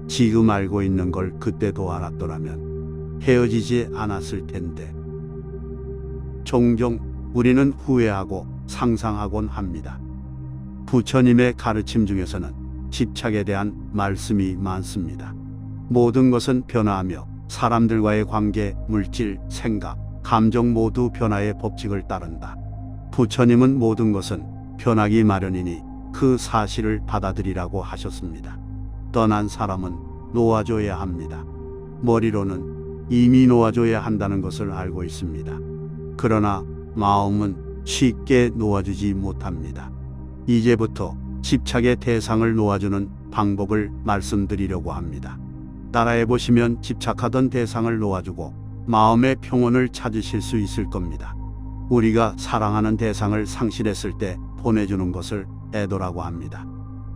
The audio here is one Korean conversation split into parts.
지금 알고 있는 걸 그때도 알았더라면 헤어지지 않았을 텐데. 종종 우리는 후회하고 상상하곤 합니다. 부처님의 가르침 중에서는 집착에 대한 말씀이 많습니다. 모든 것은 변화하며 사람들과의 관계, 물질, 생각, 감정 모두 변화의 법칙을 따른다. 부처님은 모든 것은 변하기 마련이니 그 사실을 받아들이라고 하셨습니다. 떠난 사람은 놓아줘야 합니다. 머리로는 이미 놓아줘야 한다는 것을 알고 있습니다. 그러나 마음은 쉽게 놓아주지 못합니다. 이제부터 집착의 대상을 놓아주는 방법을 말씀드리려고 합니다. 따라해 보시면 집착하던 대상을 놓아주고 마음의 평온을 찾으실 수 있을 겁니다. 우리가 사랑하는 대상을 상실했을 때 보내주는 것을 애도라고 합니다.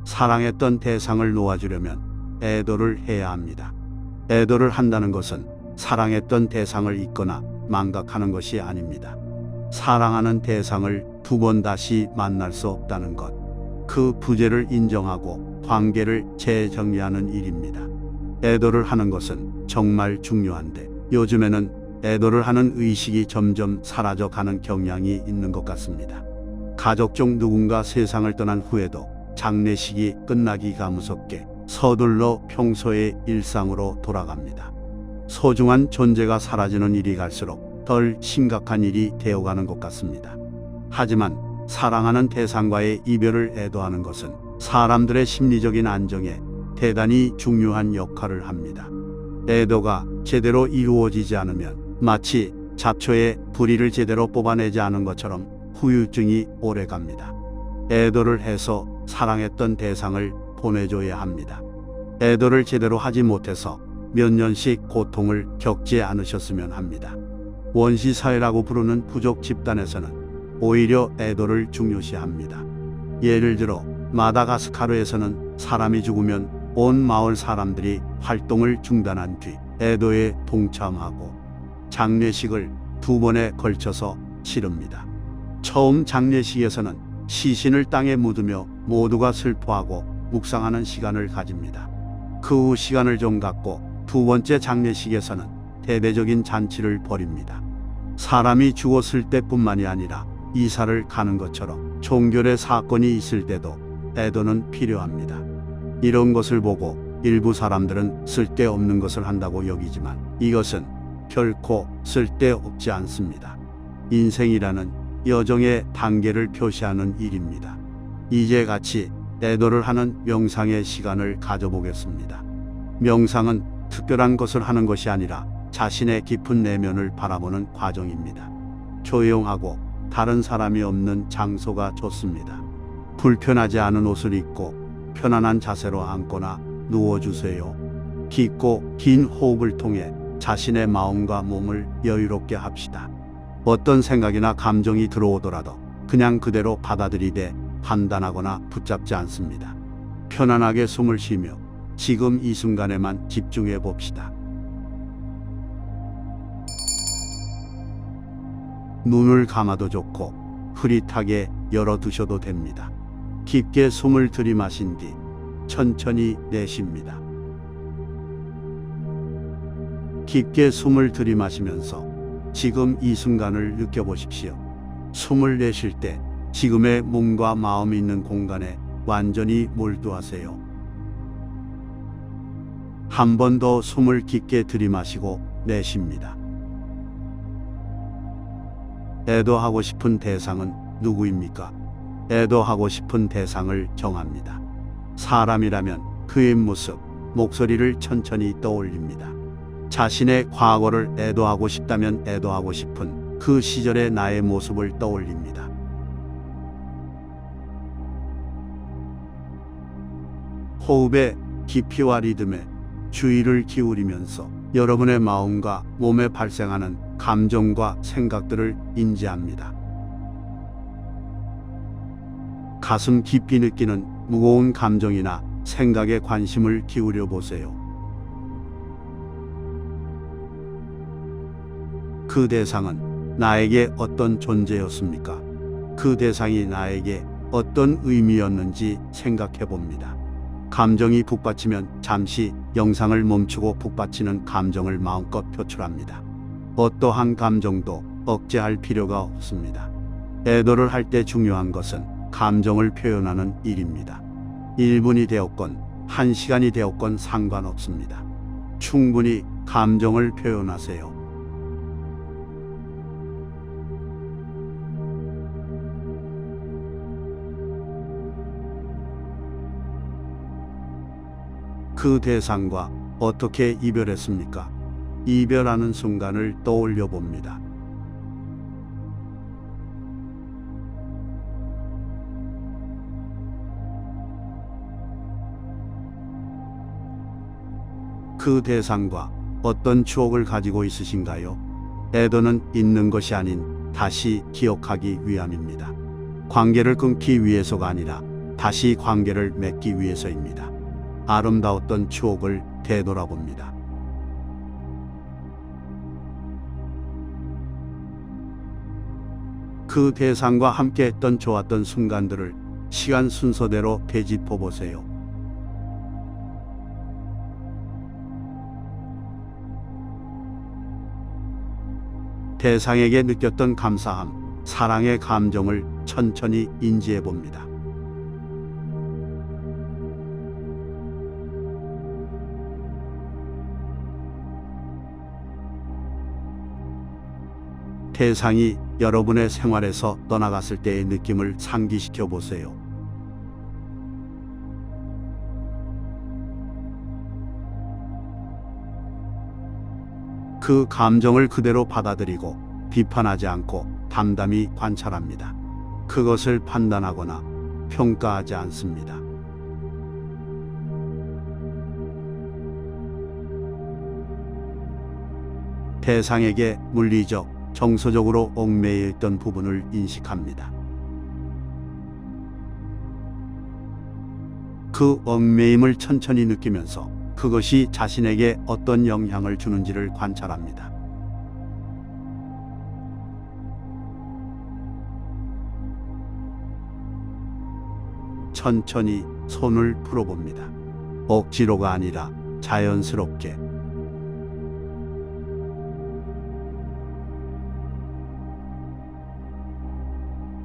사랑했던 대상을 놓아주려면 애도를 해야 합니다. 애도를 한다는 것은 사랑했던 대상을 잊거나 망각하는 것이 아닙니다. 사랑하는 대상을 두 번 다시 만날 수 없다는 것, 그 부재를 인정하고 관계를 재정리하는 일입니다. 애도를 하는 것은 정말 중요한데 요즘에는 애도를 하는 의식이 점점 사라져 가는 경향이 있는 것 같습니다. 가족 중 누군가 세상을 떠난 후에도 장례식이 끝나기가 무섭게 서둘러 평소의 일상으로 돌아갑니다. 소중한 존재가 사라지는 일이 갈수록 덜 심각한 일이 되어가는 것 같습니다. 하지만 사랑하는 대상과의 이별을 애도하는 것은 사람들의 심리적인 안정에 대단히 중요한 역할을 합니다. 애도가 제대로 이루어지지 않으면 마치 잡초에 부리를 제대로 뽑아내지 않은 것처럼 후유증이 오래갑니다. 애도를 해서 사랑했던 대상을 보내줘야 합니다. 애도를 제대로 하지 못해서 몇 년씩 고통을 겪지 않으셨으면 합니다. 원시사회라고 부르는 부족 집단에서는 오히려 애도를 중요시합니다. 예를 들어 마다가스카르에서는 사람이 죽으면 온 마을 사람들이 활동을 중단한 뒤 애도에 동참하고 장례식을 2번에 걸쳐서 치릅니다. 처음 장례식에서는 시신을 땅에 묻으며 모두가 슬퍼하고 묵상하는 시간을 가집니다. 그 후 시간을 좀 갖고 2번째 장례식에서는 대대적인 잔치를 벌입니다. 사람이 죽었을 때뿐만이 아니라 이사를 가는 것처럼 종결의 사건이 있을 때도 애도는 필요합니다. 이런 것을 보고 일부 사람들은 쓸데없는 것을 한다고 여기지만 이것은 결코 쓸데없지 않습니다. 인생이라는 여정의 단계를 표시하는 일입니다. 이제 같이 애도를 하는 명상의 시간을 가져보겠습니다. 명상은 특별한 것을 하는 것이 아니라 자신의 깊은 내면을 바라보는 과정입니다. 조용하고 다른 사람이 없는 장소가 좋습니다. 불편하지 않은 옷을 입고 편안한 자세로 앉거나 누워주세요. 깊고 긴 호흡을 통해 자신의 마음과 몸을 여유롭게 합시다. 어떤 생각이나 감정이 들어오더라도 그냥 그대로 받아들이되 판단하거나 붙잡지 않습니다. 편안하게 숨을 쉬며 지금 이 순간에만 집중해 봅시다. 눈을 감아도 좋고 흐릿하게 열어두셔도 됩니다. 깊게 숨을 들이마신 뒤 천천히 내쉽니다. 깊게 숨을 들이마시면서 지금 이 순간을 느껴보십시오. 숨을 내쉴 때 지금의 몸과 마음이 있는 공간에 완전히 몰두하세요. 한 번 더 숨을 깊게 들이마시고 내쉽니다. 애도하고 싶은 대상은 누구입니까? 애도하고 싶은 대상을 정합니다. 사람이라면 그의 모습, 목소리를 천천히 떠올립니다. 자신의 과거를 애도하고 싶다면 애도하고 싶은 그 시절의 나의 모습을 떠올립니다. 호흡의 깊이와 리듬에 주의를 기울이면서 여러분의 마음과 몸에 발생하는 감정과 생각들을 인지합니다. 가슴 깊이 느끼는 무거운 감정이나 생각에 관심을 기울여 보세요. 그 대상은 나에게 어떤 존재였습니까? 그 대상이 나에게 어떤 의미였는지 생각해 봅니다. 감정이 북받치면 잠시 영상을 멈추고 북받치는 감정을 마음껏 표출합니다. 어떠한 감정도 억제할 필요가 없습니다. 애도를 할 때 중요한 것은 감정을 표현하는 일입니다. 1분이 되었건 1시간이 되었건 상관없습니다. 충분히 감정을 표현하세요. 그 대상과 어떻게 이별했습니까? 이별하는 순간을 떠올려 봅니다. 그 대상과 어떤 추억을 가지고 있으신가요? 애도는 잊는 것이 아닌 다시 기억하기 위함입니다. 관계를 끊기 위해서가 아니라 다시 관계를 맺기 위해서입니다. 아름다웠던 추억을 되돌아봅니다. 그 대상과 함께했던 좋았던 순간들을 시간 순서대로 되짚어 보세요. 대상에게 느꼈던 감사함, 사랑의 감정을 천천히 인지해 봅니다. 대상이 여러분의 생활에서 떠나갔을 때의 느낌을 상기시켜 보세요. 그 감정을 그대로 받아들이고 비판하지 않고 담담히 관찰합니다. 그것을 판단하거나 평가하지 않습니다. 대상에게 물리적, 정서적으로 얽매여 있던 부분을 인식합니다. 그 얽매임을 천천히 느끼면서 그것이 자신에게 어떤 영향을 주는지를 관찰합니다. 천천히 손을 풀어봅니다. 억지로가 아니라 자연스럽게.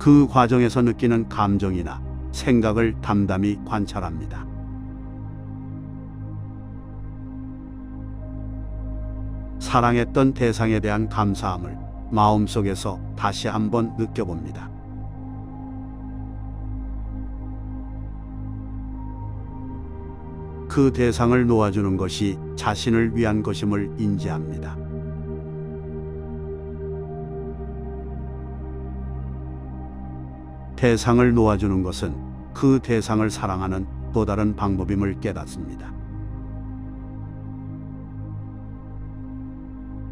그 과정에서 느끼는 감정이나 생각을 담담히 관찰합니다. 사랑했던 대상에 대한 감사함을 마음속에서 다시 한번 느껴봅니다. 그 대상을 놓아주는 것이 자신을 위한 것임을 인지합니다. 대상을 놓아주는 것은 그 대상을 사랑하는 또 다른 방법임을 깨닫습니다.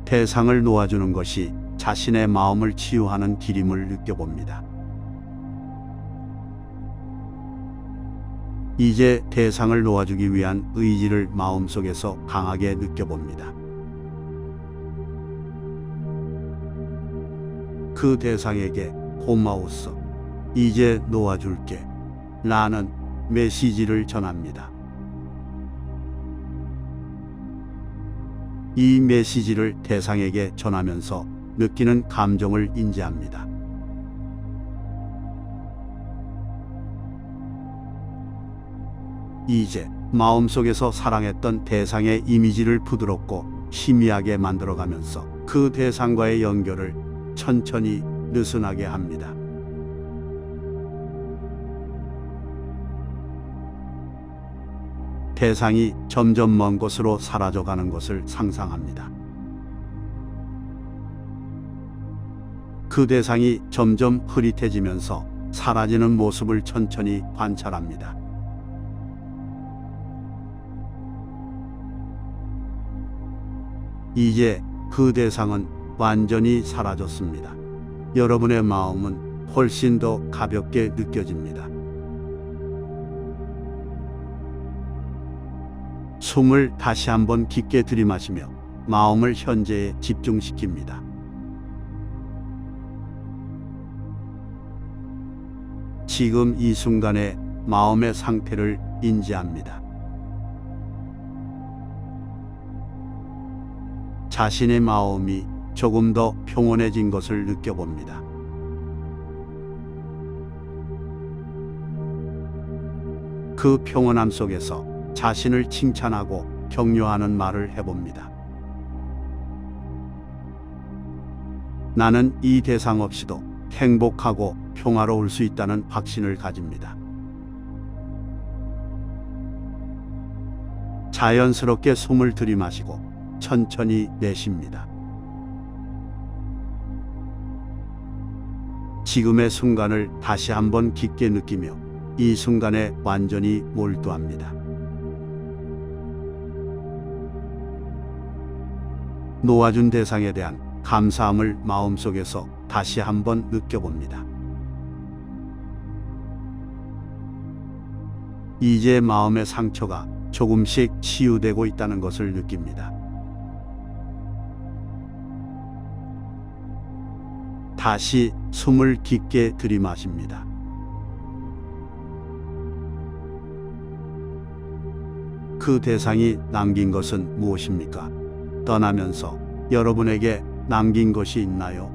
대상을 놓아주는 것이 자신의 마음을 치유하는 길임을 느껴봅니다. 이제 대상을 놓아주기 위한 의지를 마음속에서 강하게 느껴봅니다. 그 대상에게 고마웠어. 이제 놓아줄게. 라는 메시지를 전합니다. 이 메시지를 대상에게 전하면서 느끼는 감정을 인지합니다. 이제 마음속에서 사랑했던 대상의 이미지를 부드럽고 희미하게 만들어가면서 그 대상과의 연결을 천천히 느슨하게 합니다. 대상이 점점 먼 곳으로 사라져가는 것을 상상합니다. 그 대상이 점점 흐릿해지면서 사라지는 모습을 천천히 관찰합니다. 이제 그 대상은 완전히 사라졌습니다. 여러분의 마음은 훨씬 더 가볍게 느껴집니다. 숨을 다시 한번 깊게 들이마시며 마음을 현재에 집중시킵니다. 지금 이 순간의 마음의 상태를 인지합니다. 자신의 마음이 조금 더 평온해진 것을 느껴봅니다. 그 평온함 속에서 자신을 칭찬하고 격려하는 말을 해봅니다. 나는 이 대상 없이도 행복하고 평화로울 수 있다는 확신을 가집니다. 자연스럽게 숨을 들이마시고 천천히 내쉽니다. 지금의 순간을 다시 한번 깊게 느끼며 이 순간에 완전히 몰두합니다. 놓아준 대상에 대한 감사함을 마음속에서 다시 한번 느껴봅니다. 이제 마음의 상처가 조금씩 치유되고 있다는 것을 느낍니다. 다시 숨을 깊게 들이마십니다. 그 대상이 남긴 것은 무엇입니까? 떠나면서 여러분에게 남긴 것이 있나요?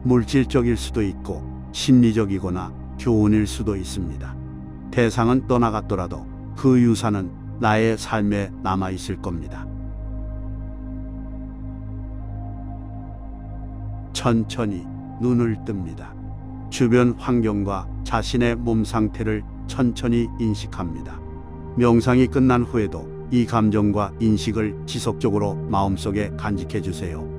물질적일 수도 있고 심리적이거나 교훈일 수도 있습니다. 대상은 떠나갔더라도 그 유산은 나의 삶에 남아 있을 겁니다. 천천히 눈을 뜹니다. 주변 환경과 자신의 몸 상태를 천천히 인식합니다. 명상이 끝난 후에도 이 감정과 인식을 지속적으로 마음속에 간직해 주세요.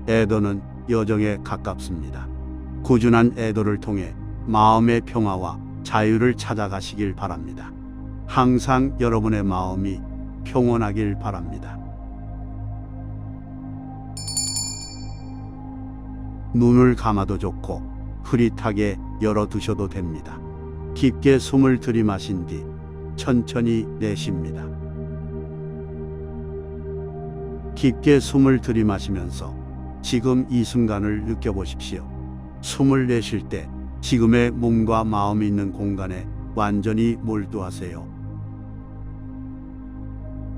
애도는 여정에 가깝습니다. 꾸준한 애도를 통해 마음의 평화와 자유를 찾아가시길 바랍니다. 항상 여러분의 마음이 평온하길 바랍니다. 눈을 감아도 좋고 흐릿하게 열어두셔도 됩니다. 깊게 숨을 들이마신 뒤 천천히 내쉽니다. 깊게 숨을 들이마시면서 지금 이 순간을 느껴보십시오. 숨을 내쉴 때 지금의 몸과 마음이 있는 공간에 완전히 몰두하세요.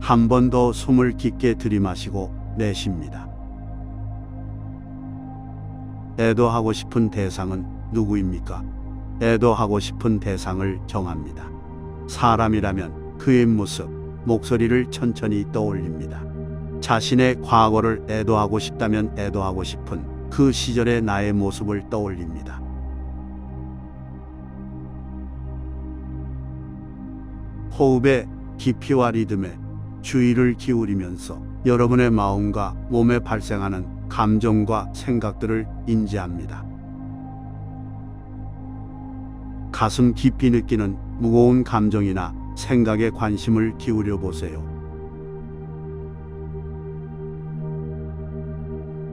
한 번 더 숨을 깊게 들이마시고 내쉽니다. 애도하고 싶은 대상은 누구입니까? 애도하고 싶은 대상을 정합니다. 사람이라면 그의 모습, 목소리를 천천히 떠올립니다. 자신의 과거를 애도하고 싶다면 애도하고 싶은 그 시절의 나의 모습을 떠올립니다. 호흡의 깊이와 리듬에 주의를 기울이면서 여러분의 마음과 몸에 발생하는 감정과 생각들을 인지합니다. 가슴 깊이 느끼는 무거운 감정이나 생각에 관심을 기울여 보세요.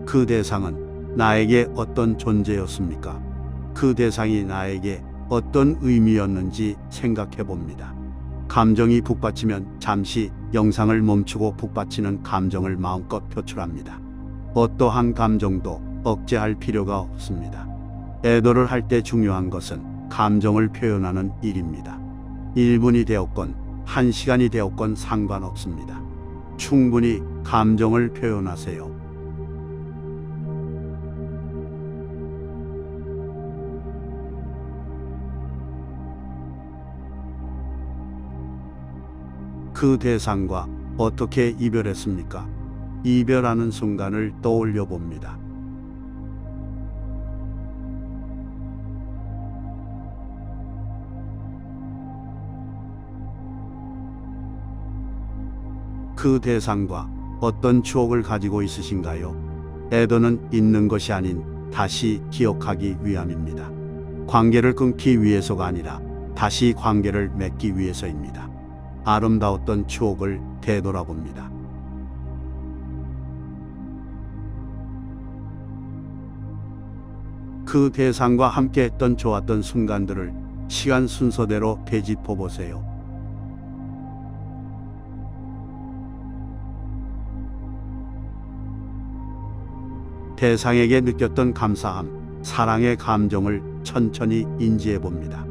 그 대상은 나에게 어떤 존재였습니까? 그 대상이 나에게 어떤 의미였는지 생각해 봅니다. 감정이 북받치면 잠시 영상을 멈추고 북받치는 감정을 마음껏 표출합니다. 어떠한 감정도 억제할 필요가 없습니다. 애도를 할 때 중요한 것은 감정을 표현하는 일입니다. 1분이 되었건 1시간이 되었건 상관없습니다. 충분히 감정을 표현하세요. 그 대상과 어떻게 이별했습니까? 이별하는 순간을 떠올려 봅니다. 그 대상과 어떤 추억을 가지고 있으신가요? 애도는 잊는 것이 아닌 다시 기억하기 위함입니다. 관계를 끊기 위해서가 아니라 다시 관계를 맺기 위해서입니다. 아름다웠던 추억을 되돌아봅니다. 그 대상과 함께 했던 좋았던 순간들을 시간 순서대로 되짚어 보세요. 대상에게 느꼈던 감사함, 사랑의 감정을 천천히 인지해 봅니다.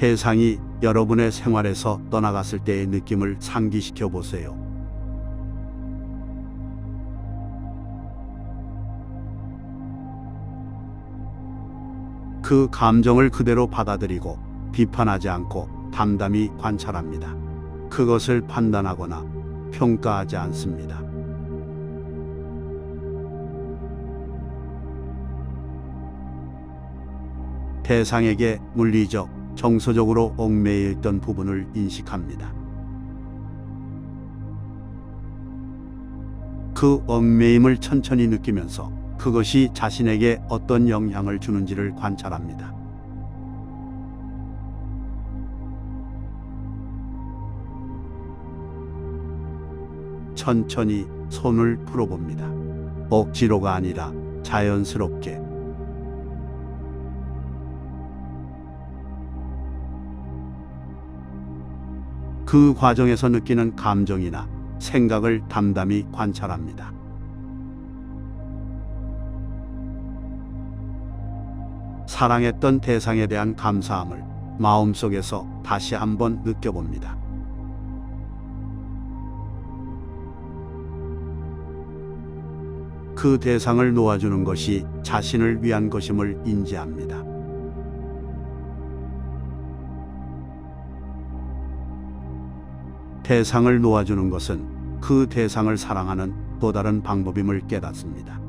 대상이 여러분의 생활에서 떠나갔을 때의 느낌을 상기시켜 보세요. 그 감정을 그대로 받아들이고 비판하지 않고 담담히 관찰합니다. 그것을 판단하거나 평가하지 않습니다. 대상에게 물리적, 정서적으로 얽매여 있던 부분을 인식합니다. 그 얽매임을 천천히 느끼면서 그것이 자신에게 어떤 영향을 주는지를 관찰합니다. 천천히 손을 풀어봅니다. 억지로가 아니라 자연스럽게. 그 과정에서 느끼는 감정이나 생각을 담담히 관찰합니다. 사랑했던 대상에 대한 감사함을 마음속에서 다시 한번 느껴봅니다. 그 대상을 놓아주는 것이 자신을 위한 것임을 인지합니다. 대상을 놓아주는 것은 그 대상을 사랑하는 또 다른 방법임을 깨닫습니다.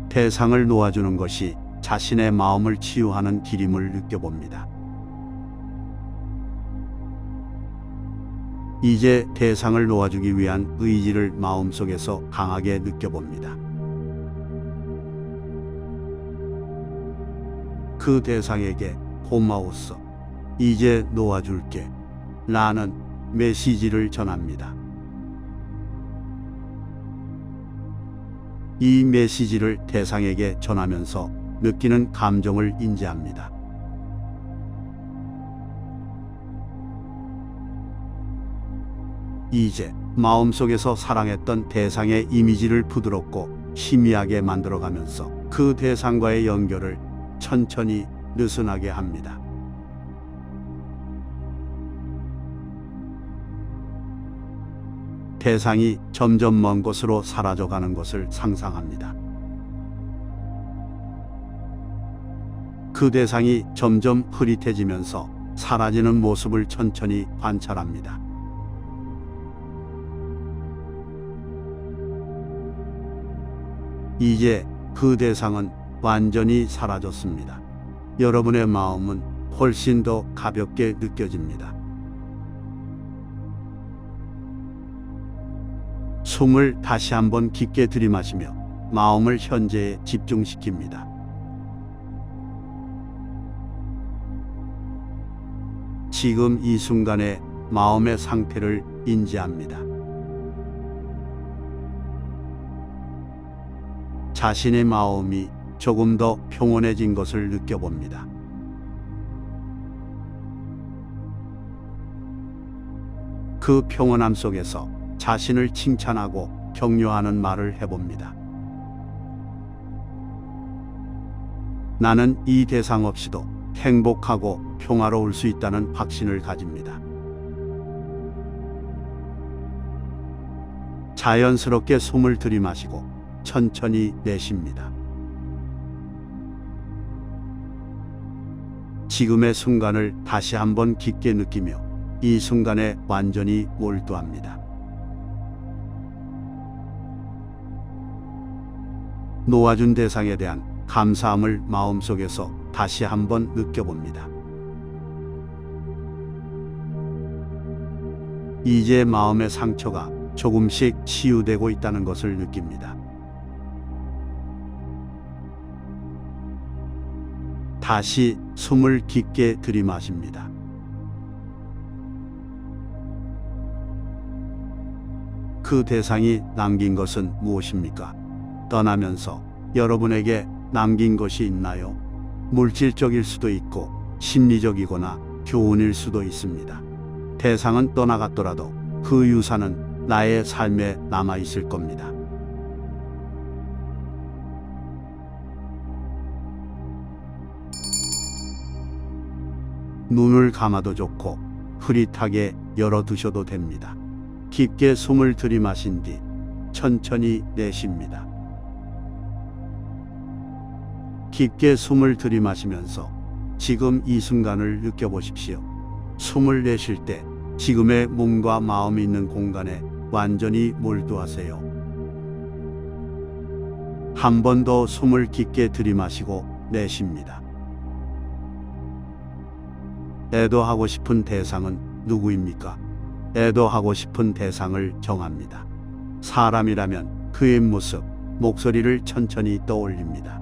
대상을 놓아주는 것이 자신의 마음을 치유하는 길임을 느껴봅니다. 이제 대상을 놓아주기 위한 의지를 마음속에서 강하게 느껴봅니다. 그 대상에게 고마웠어. 이제 놓아줄게. 라는 메시지를 전합니다. 이 메시지를 대상에게 전하면서 느끼는 감정을 인지합니다. 이제 마음속에서 사랑했던 대상의 이미지를 부드럽고 희미하게 만들어가면서 그 대상과의 연결을 천천히 느슨하게 합니다. 대상이 점점 먼 곳으로 사라져가는 것을 상상합니다. 그 대상이 점점 흐릿해지면서 사라지는 모습을 천천히 관찰합니다. 이제 그 대상은 완전히 사라졌습니다. 여러분의 마음은 훨씬 더 가볍게 느껴집니다. 숨을 다시 한번 깊게 들이마시며 마음을 현재에 집중시킵니다. 지금 이 순간의 마음의 상태를 인지합니다. 자신의 마음이 조금 더 평온해진 것을 느껴봅니다. 그 평온함 속에서 자신을 칭찬하고 격려하는 말을 해봅니다. 나는 이 대상 없이도 행복하고 평화로울 수 있다는 확신을 가집니다. 자연스럽게 숨을 들이마시고 천천히 내쉽니다. 지금의 순간을 다시 한번 깊게 느끼며 이 순간에 완전히 몰두합니다. 놓아준 대상에 대한 감사함을 마음속에서 다시 한번 느껴봅니다. 이제 마음의 상처가 조금씩 치유되고 있다는 것을 느낍니다. 다시 숨을 깊게 들이마십니다. 그 대상이 남긴 것은 무엇입니까? 떠나면서 여러분에게 남긴 것이 있나요? 물질적일 수도 있고 심리적이거나 교훈일 수도 있습니다. 대상은 떠나갔더라도 그 유산은 나의 삶에 남아 있을 겁니다. 눈을 감아도 좋고 흐릿하게 열어두셔도 됩니다. 깊게 숨을 들이마신 뒤 천천히 내쉽니다. 깊게 숨을 들이마시면서 지금 이 순간을 느껴보십시오. 숨을 내쉴 때 지금의 몸과 마음이 있는 공간에 완전히 몰두하세요. 한 번 더 숨을 깊게 들이마시고 내쉽니다. 애도하고 싶은 대상은 누구입니까? 애도하고 싶은 대상을 정합니다. 사람이라면 그의 모습, 목소리를 천천히 떠올립니다.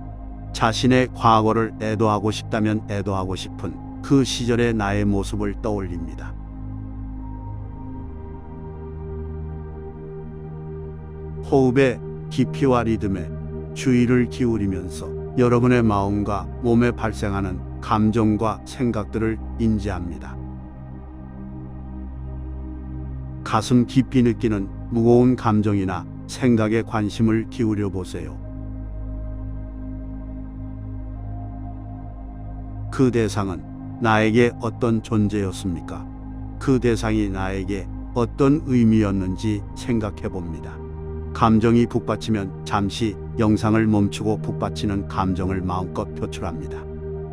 자신의 과거를 애도하고 싶다면 애도하고 싶은 그 시절의 나의 모습을 떠올립니다. 호흡의 깊이와 리듬에 주의를 기울이면서 여러분의 마음과 몸에 발생하는 감정과 생각들을 인지합니다. 가슴 깊이 느끼는 무거운 감정이나 생각에 관심을 기울여 보세요. 그 대상은 나에게 어떤 존재였습니까? 그 대상이 나에게 어떤 의미였는지 생각해 봅니다. 감정이 북받치면 잠시 영상을 멈추고 북받치는 감정을 마음껏 표출합니다.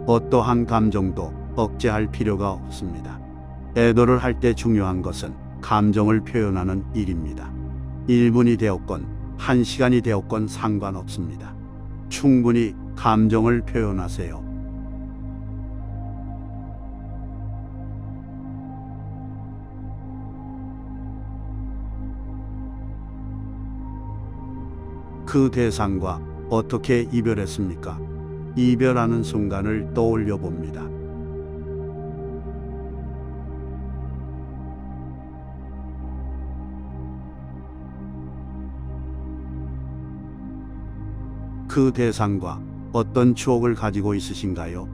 어떠한 감정도 억제할 필요가 없습니다. 애도를 할 때 중요한 것은 감정을 표현하는 일입니다. 1분이 되었건 1시간이 되었건 상관없습니다. 충분히 감정을 표현하세요. 그 대상과 어떻게 이별했습니까? 이별하는 순간을 떠올려 봅니다. 그 대상과 어떤 추억을 가지고 있으신가요?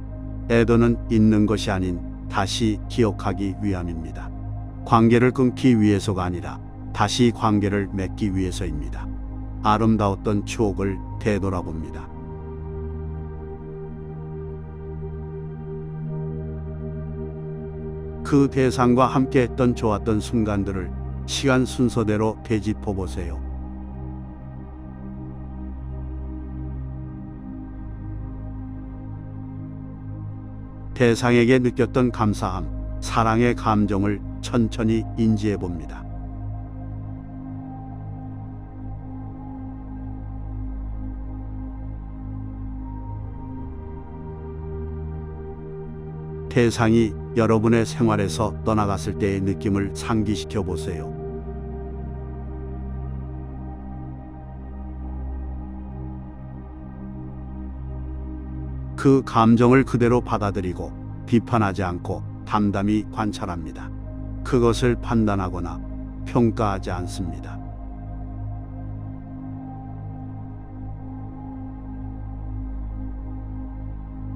애도는 잊는 것이 아닌 다시 기억하기 위함입니다. 관계를 끊기 위해서가 아니라 다시 관계를 맺기 위해서입니다. 아름다웠던 추억을 되돌아봅니다. 그 대상과 함께했던 좋았던 순간들을 시간 순서대로 되짚어 보세요. 대상에게 느꼈던 감사함, 사랑의 감정을 천천히 인지해 봅니다. 대상이 여러분의 생활에서 떠나갔을 때의 느낌을 상기시켜 보세요. 그 감정을 그대로 받아들이고 비판하지 않고 담담히 관찰합니다. 그것을 판단하거나 평가하지 않습니다.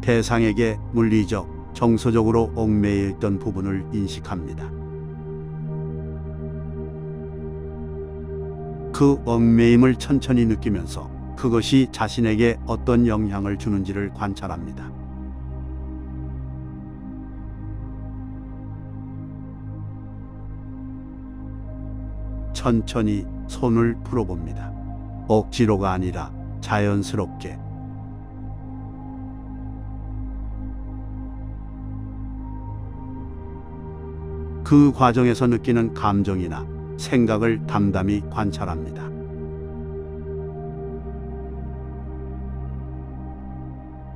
대상에게 물리적, 정서적으로 얽매여 있던 부분을 인식합니다. 그 얽매임을 천천히 느끼면서 그것이 자신에게 어떤 영향을 주는지를 관찰합니다. 천천히 손을 풀어봅니다. 억지로가 아니라 자연스럽게. 그 과정에서 느끼는 감정이나 생각을 담담히 관찰합니다.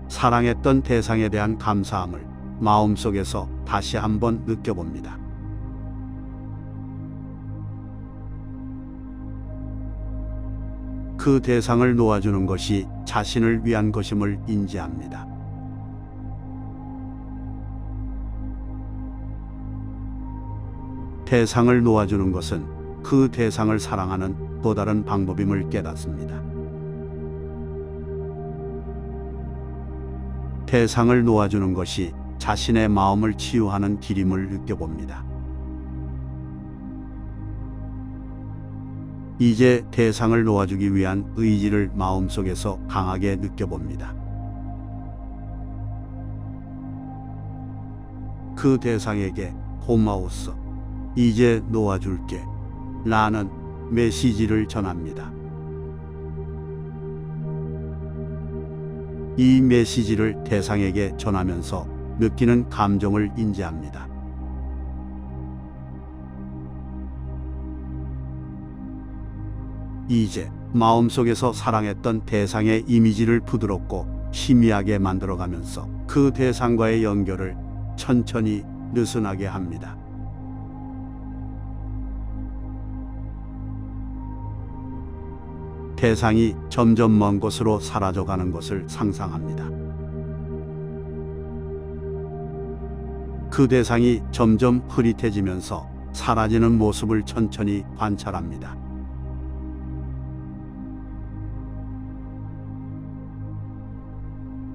사랑했던 대상에 대한 감사함을 마음속에서 다시 한번 느껴봅니다. 그 대상을 놓아주는 것이 자신을 위한 것임을 인지합니다. 대상을 놓아주는 것은 그 대상을 사랑하는 또 다른 방법임을 깨닫습니다. 대상을 놓아주는 것이 자신의 마음을 치유하는 길임을 느껴봅니다. 이제 대상을 놓아주기 위한 의지를 마음속에서 강하게 느껴봅니다. 그 대상에게 고마웠어. 이제 놓아줄게. 라는 메시지를 전합니다. 이 메시지를 대상에게 전하면서 느끼는 감정을 인지합니다. 이제 마음속에서 사랑했던 대상의 이미지를 부드럽고 희미하게 만들어가면서 그 대상과의 연결을 천천히 느슨하게 합니다. 대상이 점점 먼 곳으로 사라져가는 것을 상상합니다. 그 대상이 점점 흐릿해지면서 사라지는 모습을 천천히 관찰합니다.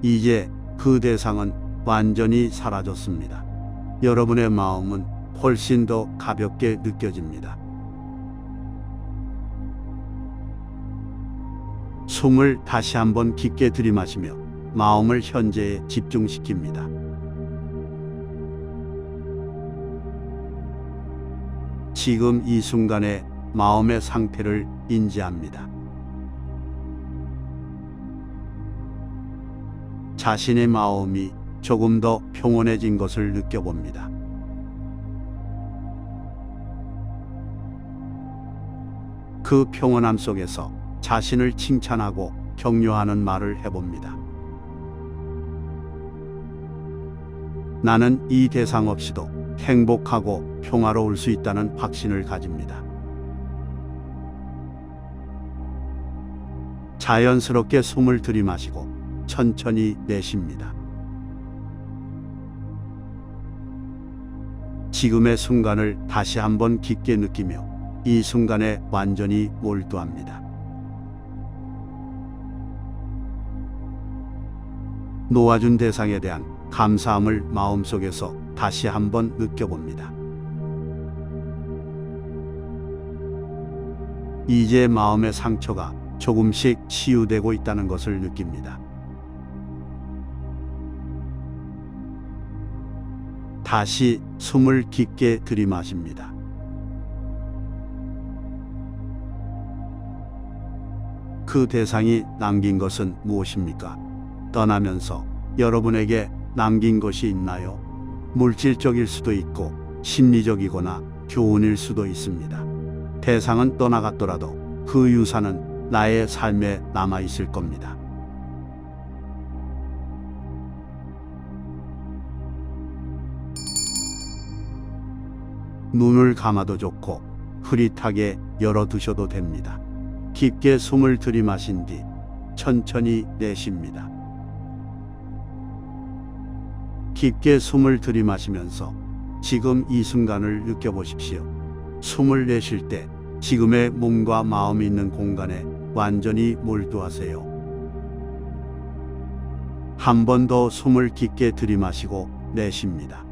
이제 그 대상은 완전히 사라졌습니다. 여러분의 마음은 훨씬 더 가볍게 느껴집니다. 숨을 다시 한번 깊게 들이마시며 마음을 현재에 집중시킵니다. 지금 이 순간의 마음의 상태를 인지합니다. 자신의 마음이 조금 더 평온해진 것을 느껴봅니다. 그 평온함 속에서 자신을 칭찬하고 격려하는 말을 해봅니다. 나는 이 대상 없이도 행복하고 평화로울 수 있다는 확신을 가집니다. 자연스럽게 숨을 들이마시고 천천히 내쉽니다. 지금의 순간을 다시 한번 깊게 느끼며 이 순간에 완전히 몰두합니다. 놓아준 대상에 대한 감사함을 마음속에서 다시 한번 느껴봅니다. 이제 마음의 상처가 조금씩 치유되고 있다는 것을 느낍니다. 다시 숨을 깊게 들이마십니다. 그 대상이 남긴 것은 무엇입니까? 떠나면서 여러분에게 남긴 것이 있나요? 물질적일 수도 있고 심리적이거나 교훈일 수도 있습니다. 대상은 떠나갔더라도 그 유산은 나의 삶에 남아 있을 겁니다. 눈을 감아도 좋고 흐릿하게 열어두셔도 됩니다. 깊게 숨을 들이마신 뒤 천천히 내쉽니다. 깊게 숨을 들이마시면서 지금 이 순간을 느껴보십시오. 숨을 내쉴 때 지금의 몸과 마음이 있는 공간에 완전히 몰두하세요. 한 번 더 숨을 깊게 들이마시고 내쉽니다.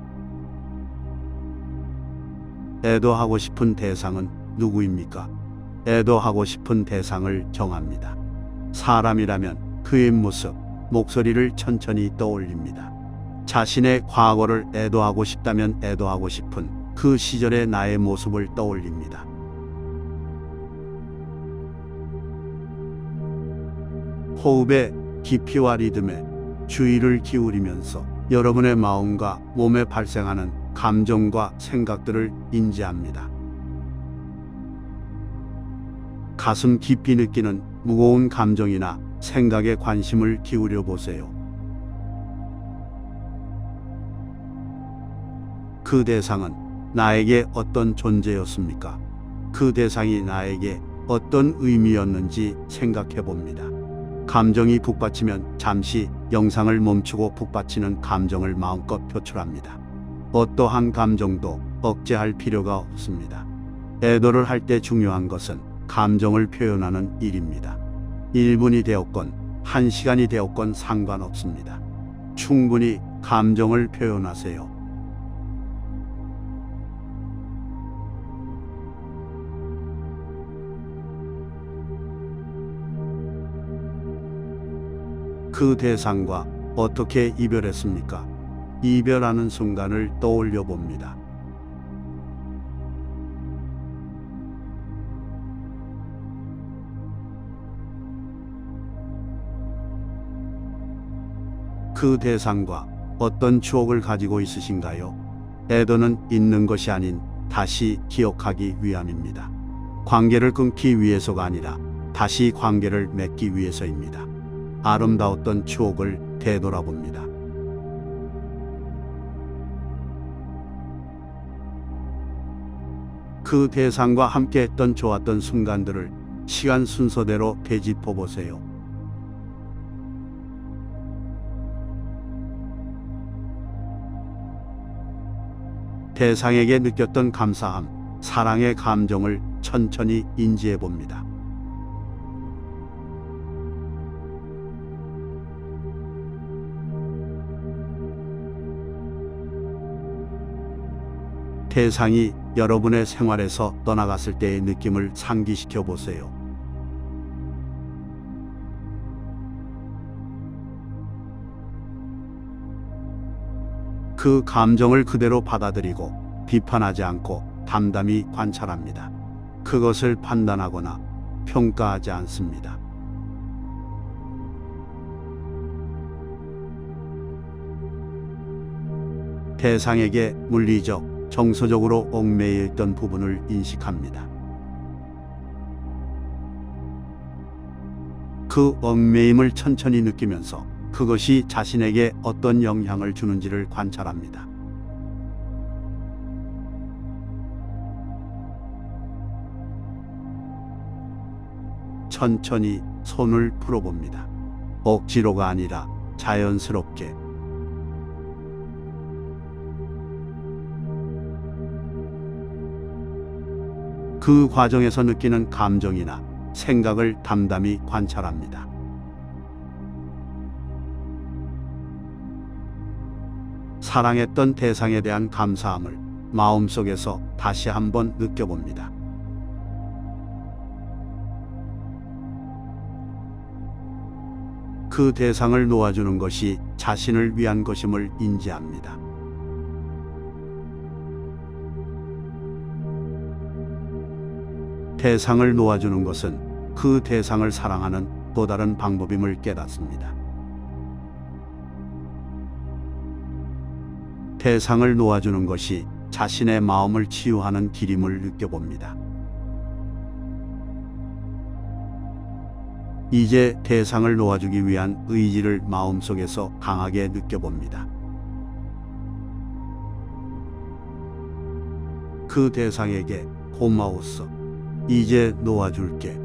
애도하고 싶은 대상은 누구입니까? 애도하고 싶은 대상을 정합니다. 사람이라면 그의 모습, 목소리를 천천히 떠올립니다. 자신의 과거를 애도하고 싶다면 애도하고 싶은 그 시절의 나의 모습을 떠올립니다. 호흡의 깊이와 리듬에 주의를 기울이면서 여러분의 마음과 몸에 발생하는 감정과 생각들을 인지합니다. 가슴 깊이 느끼는 무거운 감정이나 생각에 관심을 기울여 보세요. 그 대상은 나에게 어떤 존재였습니까? 그 대상이 나에게 어떤 의미였는지 생각해 봅니다. 감정이 북받치면 잠시 영상을 멈추고 북받치는 감정을 마음껏 표출합니다. 어떠한 감정도 억제할 필요가 없습니다. 애도를 할 때 중요한 것은 감정을 표현하는 일입니다. 1분이 되었건 1시간이 되었건 상관없습니다. 충분히 감정을 표현하세요. 그 대상과 어떻게 이별했습니까? 이별하는 순간을 떠올려 봅니다. 그 대상과 어떤 추억을 가지고 있으신가요? 애도는 잊는 것이 아닌 다시 기억하기 위함입니다. 관계를 끊기 위해서가 아니라 다시 관계를 맺기 위해서입니다. 아름다웠던 추억을 되돌아봅니다. 그 대상과 함께했던 좋았던 순간들을 시간 순서대로 되짚어 보세요. 대상에게 느꼈던 감사함, 사랑의 감정을 천천히 인지해 봅니다. 대상이 여러분의 생활에서 떠나갔을 때의 느낌을 상기시켜 보세요. 그 감정을 그대로 받아들이고 비판하지 않고 담담히 관찰합니다. 그것을 판단하거나 평가하지 않습니다. 대상에게 물리적, 정서적으로 얽매여 있던 부분을 인식합니다. 그 얽매임을 천천히 느끼면서 그것이 자신에게 어떤 영향을 주는지를 관찰합니다. 천천히 손을 풀어봅니다. 억지로가 아니라 자연스럽게. 그 과정에서 느끼는 감정이나 생각을 담담히 관찰합니다. 사랑했던 대상에 대한 감사함을 마음속에서 다시 한번 느껴봅니다. 그 대상을 놓아주는 것이 자신을 위한 것임을 인지합니다. 대상을 놓아주는 것은 그 대상을 사랑하는 또 다른 방법임을 깨닫습니다. 대상을 놓아주는 것이 자신의 마음을 치유하는 길임을 느껴봅니다. 이제 대상을 놓아주기 위한 의지를 마음속에서 강하게 느껴봅니다. 그 대상에게 고마웠어. 이제 놓아줄게.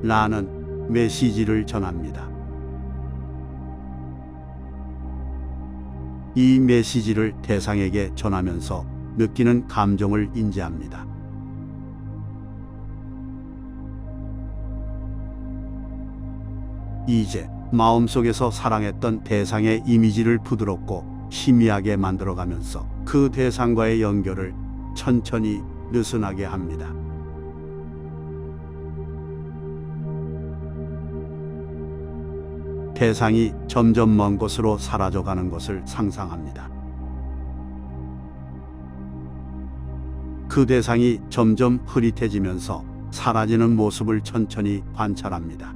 라는 메시지를 전합니다. 이 메시지를 대상에게 전하면서 느끼는 감정을 인지합니다. 이제 마음속에서 사랑했던 대상의 이미지를 부드럽고 희미하게 만들어가면서 그 대상과의 연결을 천천히 느슨하게 합니다. 대상이 점점 먼 곳으로 사라져가는 것을 상상합니다. 그 대상이 점점 흐릿해지면서 사라지는 모습을 천천히 관찰합니다.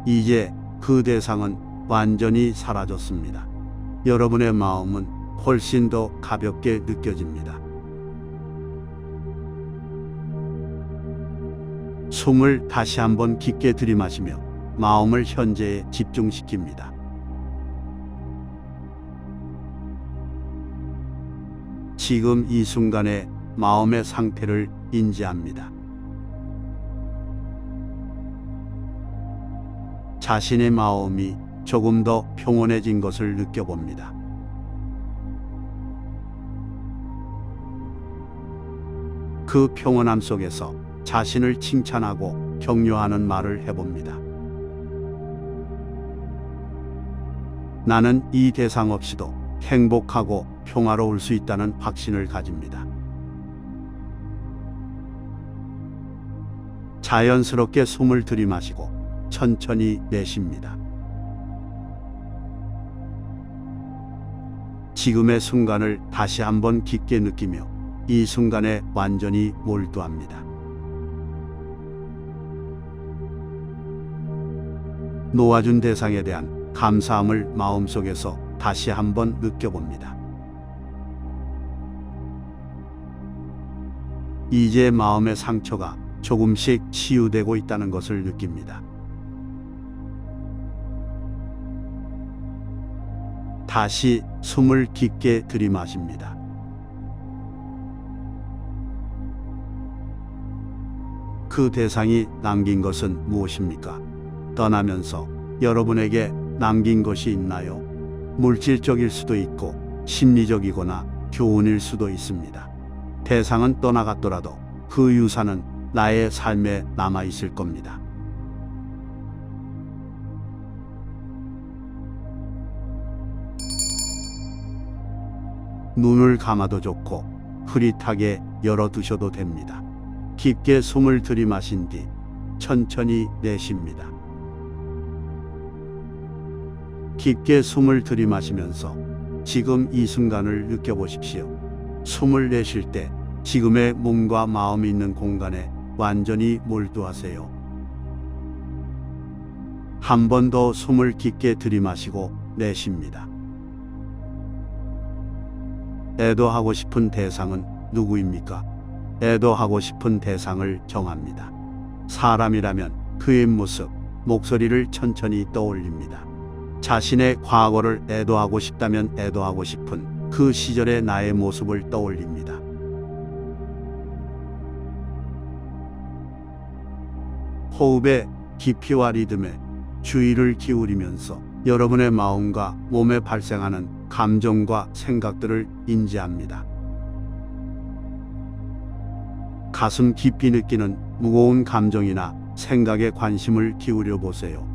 이제 그 대상은 완전히 사라졌습니다. 여러분의 마음은 훨씬 더 가볍게 느껴집니다. 숨을 다시 한번 깊게 들이마시며 마음을 현재에 집중시킵니다. 지금 이 순간의 마음의 상태를 인지합니다. 자신의 마음이 조금 더 평온해진 것을 느껴봅니다. 그 평온함 속에서 자신을 칭찬하고 격려하는 말을 해봅니다. 나는 이 대상 없이도 행복하고 평화로울 수 있다는 확신을 가집니다. 자연스럽게 숨을 들이마시고 천천히 내쉽니다. 지금의 순간을 다시 한번 깊게 느끼며 이 순간에 완전히 몰두합니다. 놓아준 대상에 대한 감사함을 마음속에서 다시 한번 느껴봅니다. 이제 마음의 상처가 조금씩 치유되고 있다는 것을 느낍니다. 다시 숨을 깊게 들이마십니다. 그 대상이 남긴 것은 무엇입니까? 떠나면서 여러분에게 남긴 것이 있나요? 물질적일 수도 있고 심리적이거나 교훈일 수도 있습니다. 대상은 떠나갔더라도 그 유산은 나의 삶에 남아 있을 겁니다. 눈을 감아도 좋고 흐릿하게 열어두셔도 됩니다. 깊게 숨을 들이마신 뒤 천천히 내쉽니다. 깊게 숨을 들이마시면서 지금 이 순간을 느껴보십시오. 숨을 내쉴 때 지금의 몸과 마음이 있는 공간에 완전히 몰두하세요. 한 번 더 숨을 깊게 들이마시고 내쉽니다. 애도하고 싶은 대상은 누구입니까? 애도하고 싶은 대상을 정합니다. 사람이라면 그의 모습, 목소리를 천천히 떠올립니다. 자신의 과거를 애도하고 싶다면 애도하고 싶은 그 시절의 나의 모습을 떠올립니다. 호흡의 깊이와 리듬에 주의를 기울이면서 여러분의 마음과 몸에 발생하는 감정과 생각들을 인지합니다. 가슴 깊이 느끼는 무거운 감정이나 생각에 관심을 기울여 보세요.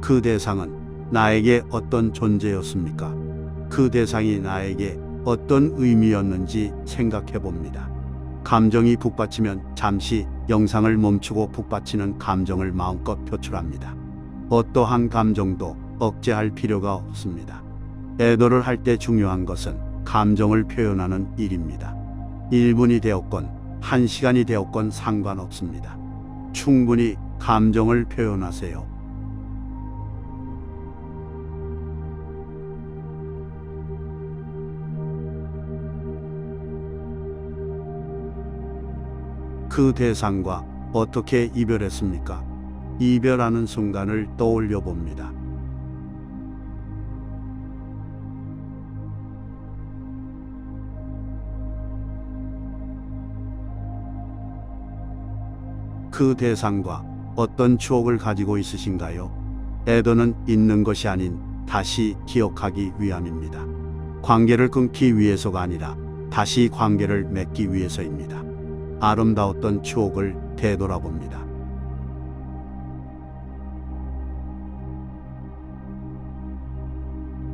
그 대상은 나에게 어떤 존재였습니까? 그 대상이 나에게 어떤 의미였는지 생각해 봅니다. 감정이 북받치면 잠시 영상을 멈추고 북받치는 감정을 마음껏 표출합니다. 어떠한 감정도 억제할 필요가 없습니다. 애도를 할 때 중요한 것은 감정을 표현하는 일입니다. 1분이 되었건 1시간이 되었건 상관없습니다. 충분히 감정을 표현하세요. 그 대상과 어떻게 이별했습니까? 이별하는 순간을 떠올려 봅니다. 그 대상과 어떤 추억을 가지고 있으신가요? 애도는 잊는 것이 아닌 다시 기억하기 위함입니다. 관계를 끊기 위해서가 아니라 다시 관계를 맺기 위해서입니다. 아름다웠던 추억을 되돌아봅니다.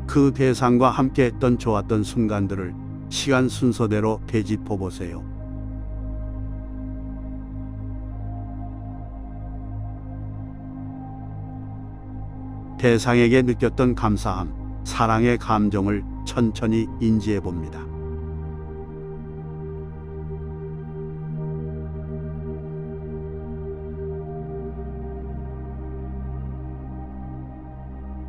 그 대상과 함께했던 좋았던 순간들을 시간 순서대로 되짚어 보세요. 대상에게 느꼈던 감사함, 사랑의 감정을 천천히 인지해 봅니다.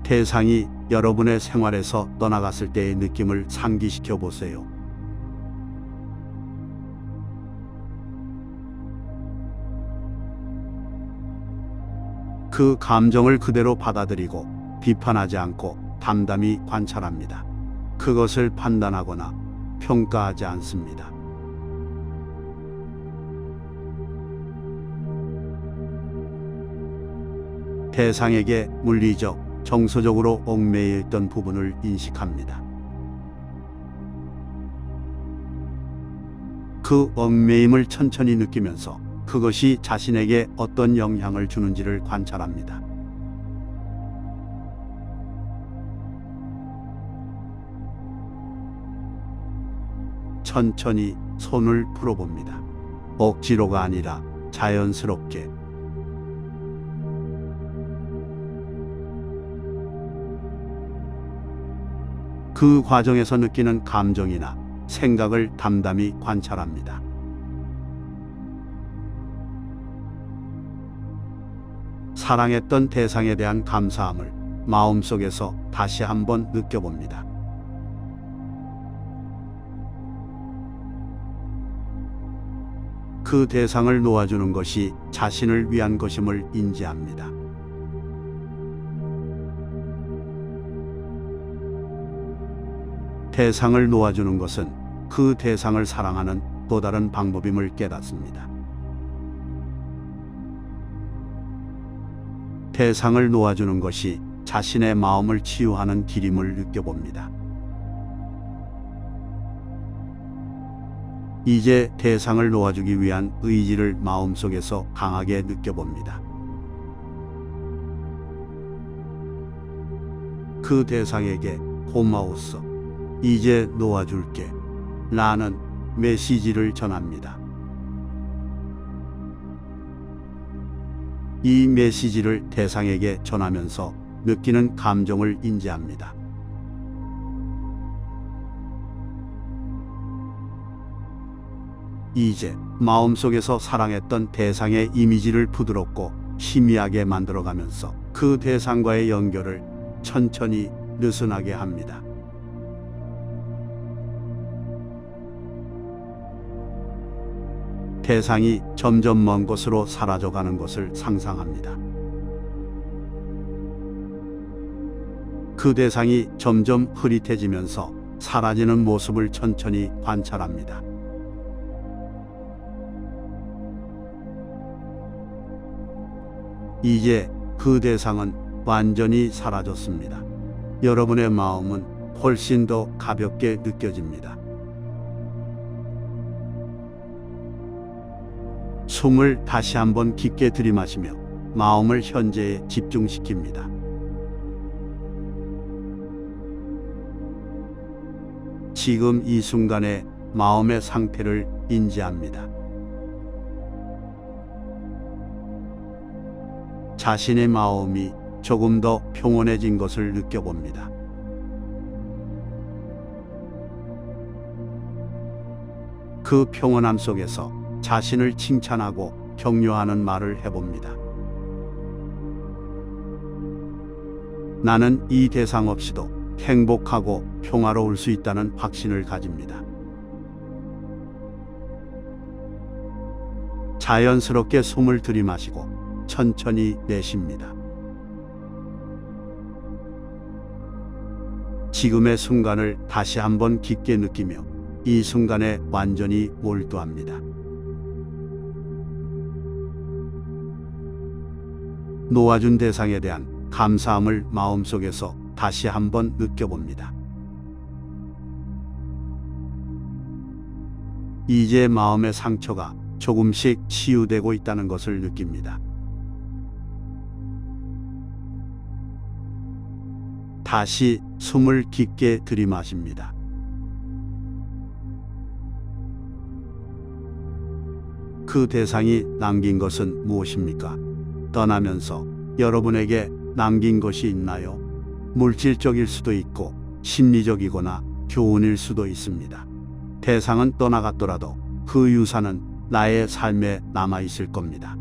대상이 여러분의 생활에서 떠나갔을 때의 느낌을 상기시켜 보세요. 그 감정을 그대로 받아들이고 비판하지 않고 담담히 관찰합니다. 그것을 판단하거나 평가하지 않습니다. 대상에게 물리적, 정서적으로 얽매여 있던 부분을 인식합니다. 그 얽매임을 천천히 느끼면서 그것이 자신에게 어떤 영향을 주는지를 관찰합니다. 천천히 손을 풀어봅니다. 억지로가 아니라 자연스럽게. 그 과정에서 느끼는 감정이나 생각을 담담히 관찰합니다. 사랑했던 대상에 대한 감사함을 마음속에서 다시 한번 느껴봅니다. 그 대상을 놓아주는 것이 자신을 위한 것임을 인지합니다. 대상을 놓아주는 것은 그 대상을 사랑하는 또 다른 방법임을 깨닫습니다. 대상을 놓아주는 것이 자신의 마음을 치유하는 길임을 느껴봅니다. 이제 대상을 놓아주기 위한 의지를 마음속에서 강하게 느껴봅니다. 그 대상에게 고마웠어. 이제 놓아줄게. 라는 메시지를 전합니다. 이 메시지를 대상에게 전하면서 느끼는 감정을 인지합니다. 이제 마음속에서 사랑했던 대상의 이미지를 부드럽고 희미하게 만들어가면서 그 대상과의 연결을 천천히 느슨하게 합니다. 대상이 점점 먼 곳으로 사라져가는 것을 상상합니다. 그 대상이 점점 흐릿해지면서 사라지는 모습을 천천히 관찰합니다. 이제 그 대상은 완전히 사라졌습니다. 여러분의 마음은 훨씬 더 가볍게 느껴집니다. 숨을 다시 한번 깊게 들이마시며 마음을 현재에 집중시킵니다. 지금 이 순간의 마음의 상태를 인지합니다. 자신의 마음이 조금 더 평온해진 것을 느껴봅니다. 그 평온함 속에서 자신을 칭찬하고 격려하는 말을 해봅니다. 나는 이 대상 없이도 행복하고 평화로울 수 있다는 확신을 가집니다. 자연스럽게 숨을 들이마시고 천천히 내쉽니다. 지금의 순간을 다시 한번 깊게 느끼며 이 순간에 완전히 몰두합니다. 놓아준 대상에 대한 감사함을 마음속에서 다시 한번 느껴봅니다. 이제 마음의 상처가 조금씩 치유되고 있다는 것을 느낍니다. 다시 숨을 깊게 들이마십니다. 그 대상이 남긴 것은 무엇입니까? 떠나면서 여러분에게 남긴 것이 있나요? 물질적일 수도 있고 심리적이거나 교훈일 수도 있습니다. 대상은 떠나갔더라도 그 유산은 나의 삶에 남아 있을 겁니다.